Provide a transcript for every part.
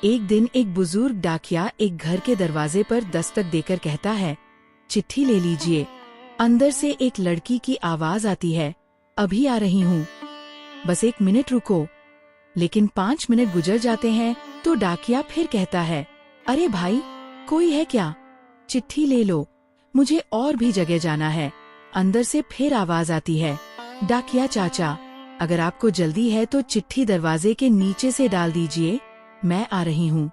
एक दिन एक बुजुर्ग डाकिया एक घर के दरवाजे पर दस्तक देकर कहता है, चिट्ठी ले लीजिए। अंदर से एक लड़की की आवाज आती है, अभी आ रही हूँ, बस 1 मिनट रुको। लेकिन 5 मिनट गुजर जाते हैं तो डाकिया फिर कहता है, अरे भाई, कोई है क्या? चिट्ठी ले लो, मुझे और भी जगह जाना है। अंदर से फिर आवाज आती है, डाकिया चाचा, अगर आपको जल्दी है तो चिट्ठी दरवाजे के नीचे से डाल दीजिए, मैं आ रही हूँ।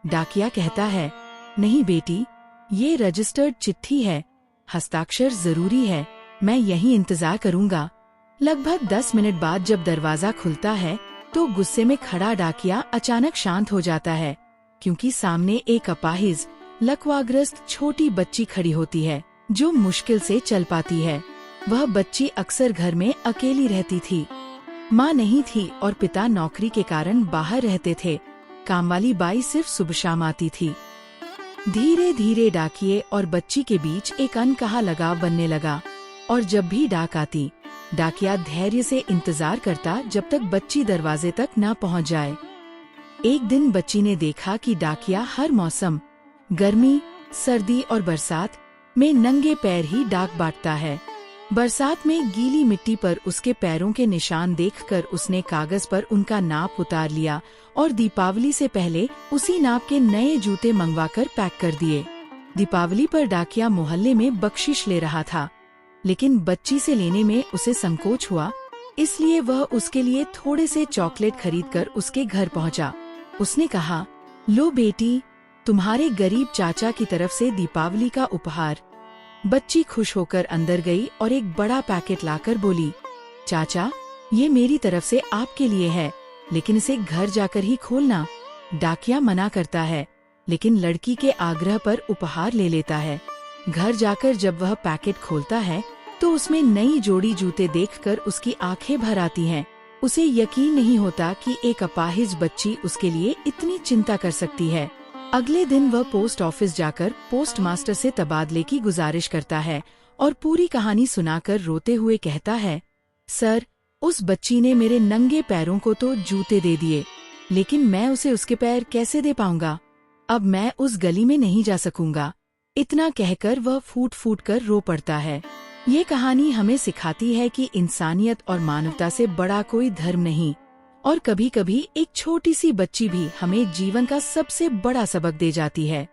डाकिया कहता है, नहीं बेटी, ये रजिस्टर्ड चिट्ठी है, हस्ताक्षर जरूरी है, मैं यहीं इंतजार करूँगा। लगभग 10 मिनट बाद जब दरवाजा खुलता है तो गुस्से में खड़ा डाकिया अचानक शांत हो जाता है, क्योंकि सामने एक अपाहिज लकवाग्रस्त छोटी बच्ची खड़ी होती है जो मुश्किल से चल पाती है। वह बच्ची अक्सर घर में अकेली रहती थी। माँ नहीं थी और पिता नौकरी के कारण बाहर रहते थे। कामवाली बाई सिर्फ सुबह शाम आती थी। धीरे धीरे डाकिये और बच्ची के बीच एक अनकहा लगाव बनने लगा, और जब भी डाक आती, डाकिया धैर्य से इंतजार करता जब तक बच्ची दरवाजे तक न पहुंच जाए। एक दिन बच्ची ने देखा कि डाकिया हर मौसम, गर्मी, सर्दी और बरसात में नंगे पैर ही डाक बांटता है। बरसात में गीली मिट्टी पर उसके पैरों के निशान देखकर उसने कागज पर उनका नाप उतार लिया और दीपावली से पहले उसी नाप के नए जूते मंगवाकर पैक कर दिए। दीपावली पर डाकिया मोहल्ले में बख्शिश ले रहा था, लेकिन बच्ची से लेने में उसे संकोच हुआ, इसलिए वह उसके लिए थोड़े से चॉकलेट खरीदकर उसके घर पहुंचा। उसने कहा, लो बेटी, तुम्हारे गरीब चाचा की तरफ से दीपावली का उपहार। बच्ची खुश होकर अंदर गई और एक बड़ा पैकेट लाकर बोली, चाचा, ये मेरी तरफ से आपके लिए है, लेकिन इसे घर जाकर ही खोलना। डाकिया मना करता है, लेकिन लड़की के आग्रह पर उपहार ले लेता है। घर जाकर जब वह पैकेट खोलता है तो उसमें नई जोड़ी जूते देखकर उसकी आंखें भर आती हैं। उसे यकीन नहीं होता कि एक अपाहिज बच्ची उसके लिए इतनी चिंता कर सकती है। अगले दिन वह पोस्ट ऑफिस जाकर पोस्ट मास्टर से तबादले की गुजारिश करता है और पूरी कहानी सुनाकर रोते हुए कहता है, सर, उस बच्ची ने मेरे नंगे पैरों को तो जूते दे दिए, लेकिन मैं उसे उसके पैर कैसे दे पाऊंगा? अब मैं उस गली में नहीं जा सकूंगा। इतना कहकर वह फूट फूट कर रो पड़ता है। ये कहानी हमें सिखाती है कि इंसानियत और मानवता से बड़ा कोई धर्म नहीं, और कभी कभी एक छोटी सी बच्ची भी हमें जीवन का सबसे बड़ा सबक दे जाती है।